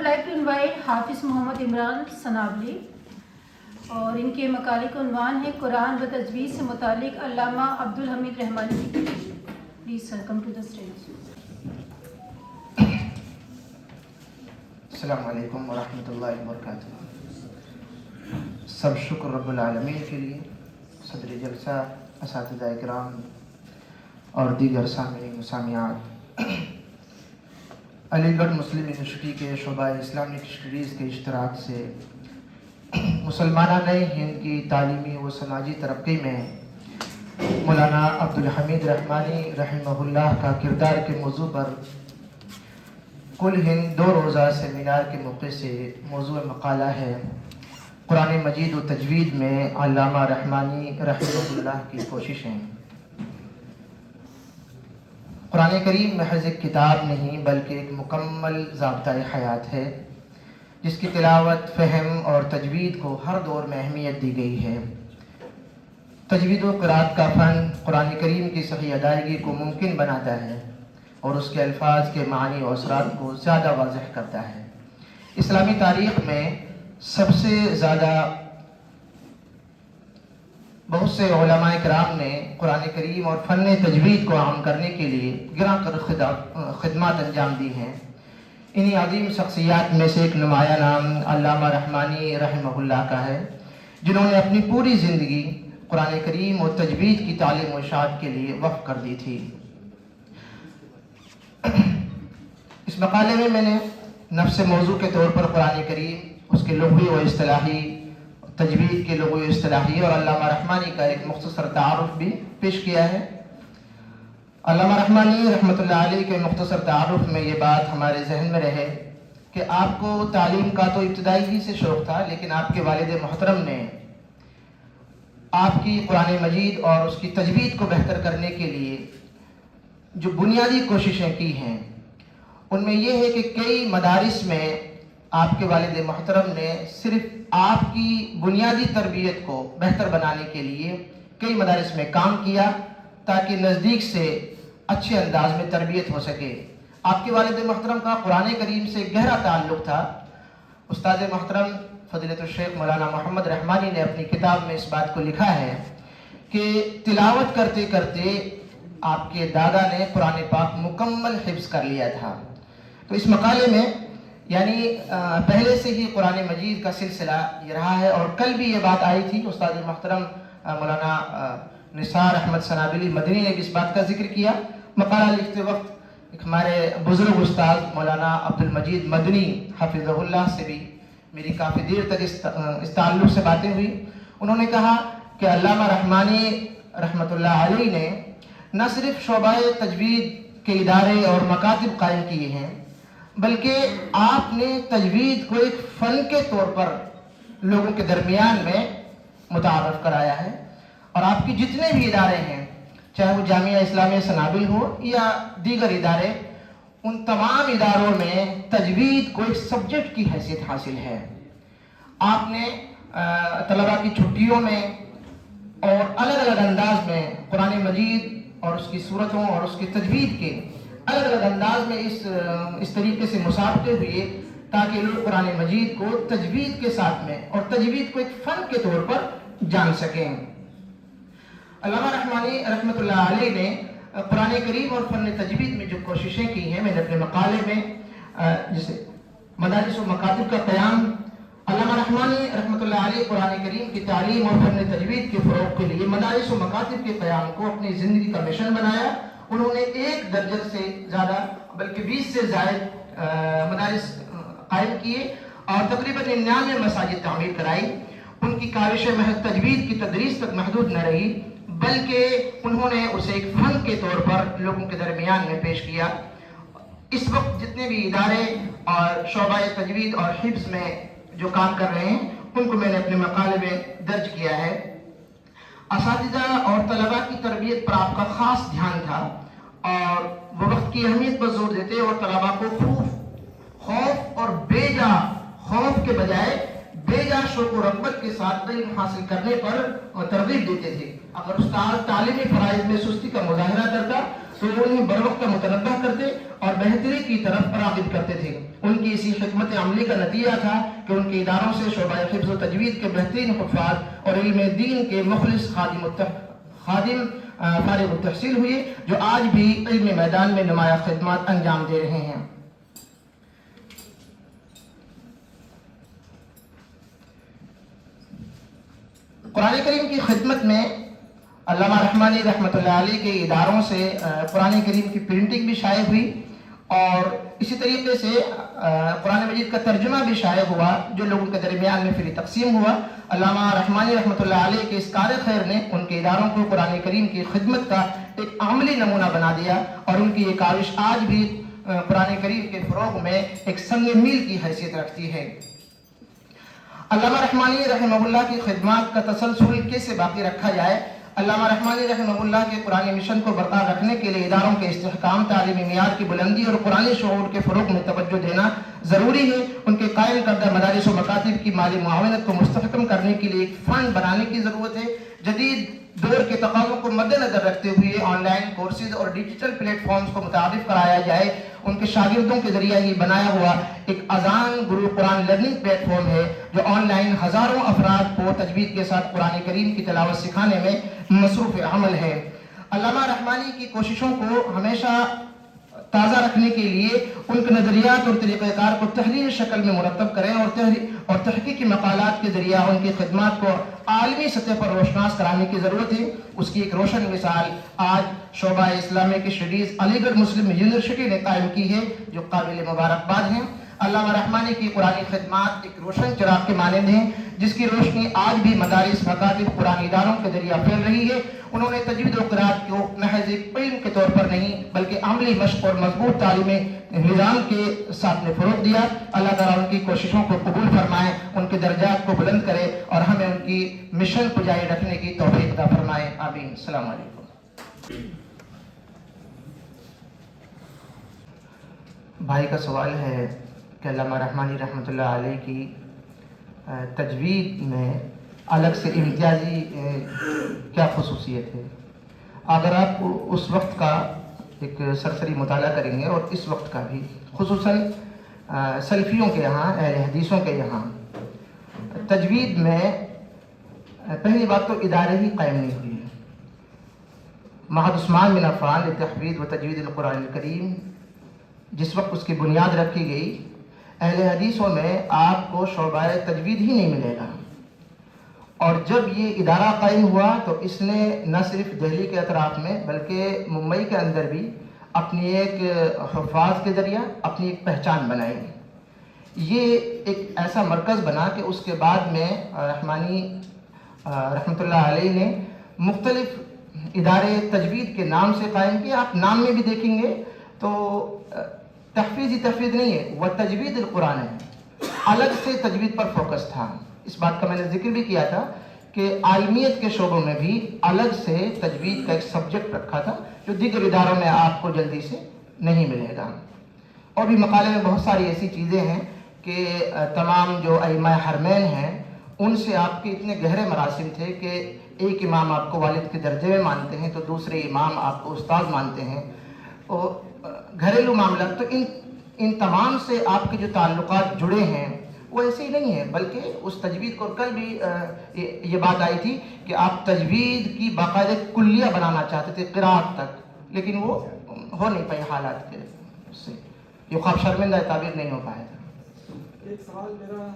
like to invite حافظ محمد عمران سنابلی اور ان کے مقالے کا عنوان ہے قرآن و تجوید سے متعلق علامہ عبدالحمید رحمانی کی تقریر. Please sir come to the stage. السلام علیکم ورحمۃ اللہ وبرکاتہ. سب شکر رب العالمین کے لیے، صدر جلسہ، اساتذہ اکرام اور دیگر سامعین و سامعات. علی گڑھ مسلم یونیورسٹی کے شعبہ اسلامک اسٹڈیز کے اشتراک سے مسلمانہ ہند کی تعلیمی و سماجی ترقی میں مولانا عبدالحمید رحمانی رحمہ اللہ کا کردار کے موضوع پر کل ہند 2 روزہ سیمینار کے موقع سے موضوع مقالہ ہے قرآن مجید و تجوید میں علامہ رحمانی رحمہ اللہ کی کوششیں. قرآن کریم محض ایک کتاب نہیں بلکہ ایک مکمل ضابطۂ حیات ہے جس کی تلاوت، فہم اور تجوید کو ہر دور میں اہمیت دی گئی ہے. تجوید و قرات کا فن قرآن کریم کی صحیح ادائیگی کو ممکن بناتا ہے اور اس کے الفاظ کے معنی و اثرات کو زیادہ واضح کرتا ہے. اسلامی تاریخ میں سب سے زیادہ بہت سے علماء کرام نے قرآن کریم اور فن تجوید کو عام کرنے کے لیے گراں کر خدمات انجام دی ہیں. انہی عظیم شخصیات میں سے ایک نمایاں نام علامہ رحمانی رحمہ اللہ کا ہے، جنہوں نے اپنی پوری زندگی قرآن کریم اور تجوید کی تعلیم و اشاعت کے لیے وقف کر دی تھی. اس مقالے میں نے نفس موضوع کے طور پر قرآن کریم، اس کے لغوی و اصطلاحی، تجوید کے لغوی و اصطلاحی اور علامہ رحمانی کا ایک مختصر تعارف بھی پیش کیا ہے. علامہ رحمانی رحمۃ اللہ علیہ کے مختصر تعارف میں یہ بات ہمارے ذہن میں رہے کہ آپ کو تعلیم کا تو ابتدائی ہی سے شوق تھا، لیکن آپ کے والد محترم نے آپ کی قرآن مجید اور اس کی تجوید کو بہتر کرنے کے لیے جو بنیادی کوششیں کی ہیں ان میں یہ ہے کہ کئی مدارس میں آپ کے والد محترم نے صرف آپ کی بنیادی تربیت کو بہتر بنانے کے لیے کئی مدارس میں کام کیا تاکہ نزدیک سے اچھے انداز میں تربیت ہو سکے. آپ کے والد محترم کا قرآن کریم سے گہرا تعلق تھا. استاد محترم فضیلت الشیخ مولانا محمد رحمانی نے اپنی کتاب میں اس بات کو لکھا ہے کہ تلاوت کرتے کرتے آپ کے دادا نے قرآن پاک مکمل حفظ کر لیا تھا. تو اس مقالے میں یعنی پہلے سے ہی قرآن مجید کا سلسلہ یہ رہا ہے، اور کل بھی یہ بات آئی تھی. استاد محترم مولانا نثار احمد سنابلی مدنی نے بھی اس بات کا ذکر کیا. مقالہ لکھتے وقت ایک ہمارے بزرگ استاد مولانا عبدالمجید مدنی حفظہ اللہ سے بھی میری کافی دیر تک اس تعلق سے باتیں ہوئی. انہوں نے کہا کہ علامہ رحمانی رحمۃ اللہ علیہ نے نہ صرف شعبہ تجوید کے ادارے اور مکاتب قائم کیے ہیں بلکہ آپ نے تجوید کو ایک فن کے طور پر لوگوں کے درمیان میں متعارف کرایا ہے. اور آپ کی جتنے بھی ادارے ہیں، چاہے وہ جامعہ اسلامیہ سنابل ہو یا دیگر ادارے، ان تمام اداروں میں تجوید کو ایک سبجیکٹ کی حیثیت حاصل ہے. آپ نے طلباء کی چھٹیوں میں اور الگ الگ انداز میں قرآن مجید اور اس کی صورتوں اور اس کی تجوید کے الگ الگ انداز میں اس طریقے سے مسابقے ہوئے تاکہ لوگ قرآن مجید کو تجوید کے ساتھ میں اور تجوید کو ایک فن کے طور پر جان سکیں. علامہ رحمانی رحمۃ اللہ علیہ نے قرآن کریم اور فن تجوید میں جو کوششیں کی ہیں، میں نے اپنے مقالے میں جسے مدارس و مکاتب کا قیام، علامہ رحمانی رحمۃ اللہ علیہ قرآن کریم کی تعلیم اور فن تجوید کے فروغ کے لیے مدارس و مکاتب کے قیام کو اپنی زندگی کا مشن بنایا. انہوں نے 1 درجن سے زیادہ بلکہ 20 سے زائد مدارس قائم کیے اور تقریباً 99 مساجد تعمیر کرائی. ان کی کاوشیں محض تجوید کی تدریس تک محدود نہ رہی بلکہ انہوں نے اسے ایک فن کے طور پر لوگوں کے درمیان میں پیش کیا. اس وقت جتنے بھی ادارے اور شعبہ تجوید اور حفظ میں جو کام کر رہے ہیں ان کو میں نے اپنے مقالے میں درج کیا ہے. اساتذہ اور طلباء کی تربیت پر آپ کا خاص دھیان تھا اور وہ وقت کی اہمیت پر زور دیتے اور طلباء کو خوف اور بیجا خوف کے بجائے بیجا شوق و رغبت کے ساتھ علم حاصل کرنے پر ترغیب دیتے تھے. اگر استاد تعلیمی فرائض میں سستی کا مظاہرہ کرتا تو وہ انہیں بر وقت متنبہ کرتے اور بہتری کی طرف راغب کرتے تھے۔ ان کی اسی حکمت عملی کا نتیجہ تھا کہ ان کے اداروں سے شعبہ حفظ و تجوید کے بہترین حفاظ اور علم دین کے مخلص خادم فارغ التحصیل ہوئے، جو آج بھی علم میدان میں نمایاں خدمات انجام دے رہے ہیں۔ قرآن کریم کی خدمت میں علامہ رحمانی رحمۃ اللہ علیہ کے اداروں سے قرآن کریم کی پرنٹنگ بھی شائع ہوئی، اور اسی طریقے سے قرآن مجید کا ترجمہ بھی شائع ہوا، جو لوگوں کے درمیان میں فری تقسیم ہوا۔ علامہ رحمانی رحمۃ اللہ علیہ کے اس کار خیر نے ان کے اداروں کو قرآن کریم کی خدمت کا ایک عملی نمونہ بنا دیا، اور ان کی یہ کاوش آج بھی قرآن کریم کے فروغ میں ایک سنگ میل کی حیثیت رکھتی ہے۔ علامہ رحمانی رحمہ اللہ کی خدمات کا تسلسل کیسے باقی رکھا جائے؟ علامہ رحمانی رحمہ اللہ کے قرآن مشن کو برقرار رکھنے کے لیے اداروں کے استحکام، تعلیمی معیار کی بلندی اور قرآنی شعور کے فروغ میں توجہ دینا ضروری ہے۔ ان کے قائم کردہ مدارس و مکاتب کی مالی معاونت کو مستحکم کرنے کے لیے ایک فنڈ بنانے کی ضرورت ہے۔ جدید دور کے تقاضوں کو مد نظر رکھتے ہوئے آن لائن کورسز اور ڈیجیٹل پلیٹ فارمز کو متعارف کرایا جائے۔ ان کے شاگردوں کے ذریعہ ہی بنایا ہوا ایک اذان گرو قرآن لرننگ پلیٹ فارم ہے، جو آن لائن ہزاروں افراد کو تجوید کے ساتھ قرآن کریم کی تلاوت سکھانے میں مصروف عمل ہے۔ علامہ رحمانی کی کوششوں کو ہمیشہ تازہ رکھنے کے لیے ان کے نظریات اور طریقہ کار کو تحریری شکل میں مرتب کریں اور تحقیقی مقالات کے ذریعہ ان کی خدمات کو عالمی سطح پر روشناس کرانے کی ضرورت ہے۔ اس کی ایک روشن مثال آج شعبہ اسلامی کی شڈیز علی گڑھ مسلم یونیورسٹی نے قائم کی ہے، جو قابل مبارکباد ہیں۔ علامہ رحمانی کی قرآنی خدمات ایک روشن چراغ کے مانند ہیں، جس کی روشنی آج بھی مدارس، مکاتب، قرآن اداروں کے ذریعہ پھیل رہی ہے۔ انہوں نے تجوید و قرات کو محض ایک علم کے طور پر نہیں، بلکہ عملی مشق اور مضبوط تعلیمی نظام کے ساتھ میں فروغ دیا۔ اللہ تعالیٰ ان کی کوششوں کو قبول فرمائے، ان کے درجات کو بلند کرے، اور ہمیں ان کی مشن کو جاری رکھنے کی توفیق عطا فرمائے، آمین۔ السلام علیکم۔ بھائی کا سوال ہے کہ علامہ رحمانی رحمۃ اللہ علیہ کی تجوید میں الگ سے امتیازی کیا خصوصیت ہے؟ اگر آپ اس وقت کا ایک سرسری مطالعہ کریں گے اور اس وقت کا بھی، خصوصاً سلفیوں کے یہاں، اہل حدیثوں کے یہاں تجوید میں پہلی بات تو ادارے ہی قائم نہیں ہوئے ہیں۔ معہد عثمان بن عفان لتحفیظ و تجوید القرآن الکریم، جس وقت اس کی بنیاد رکھی گئی، اہل حدیثوں میں آپ کو شعبہ تجوید ہی نہیں ملے گا۔ اور جب یہ ادارہ قائم ہوا تو اس نے نہ صرف دہلی کے اطراف میں بلکہ ممبئی کے اندر بھی اپنی ایک حفاظ کے ذریعہ اپنی ایک پہچان بنائی۔ یہ ایک ایسا مرکز بنا کہ اس کے بعد میں رحمانی رحمۃ اللہ علیہ نے مختلف ادارے تجوید کے نام سے قائم کیے۔ آپ نام میں بھی دیکھیں گے تو تحفیظ نہیں ہے، وہ تجوید القرآن ہے، الگ سے تجوید پر فوکس تھا۔ اس بات کا میں نے ذکر بھی کیا تھا کہ عالمیت کے شعبوں میں بھی الگ سے تجوید کا ایک سبجیکٹ رکھا تھا، جو دیگر اداروں میں آپ کو جلدی سے نہیں ملے گا۔ اور بھی مقالے میں بہت ساری ایسی چیزیں ہیں کہ تمام جو ائمہ حرمین ہیں ان سے آپ کے اتنے گہرے مراسم تھے کہ ایک امام آپ کو والد کے درجے میں مانتے ہیں تو دوسرے امام آپ کو استاد مانتے ہیں، اور گھریلو معاملات، تو ان تمام سے آپ کے جو تعلقات جڑے ہیں وہ ایسے ہی نہیں ہیں، بلکہ اس تجوید کو کل بھی یہ بات آئی تھی کہ آپ تجوید کی باقاعدہ کلیہ بنانا چاہتے تھے قرات تک، لیکن وہ ہو نہیں پائی حالات کے سے، یہ خواب شرمندہ تعبیر نہیں ہو پایا تھا۔ ایک سوال میرا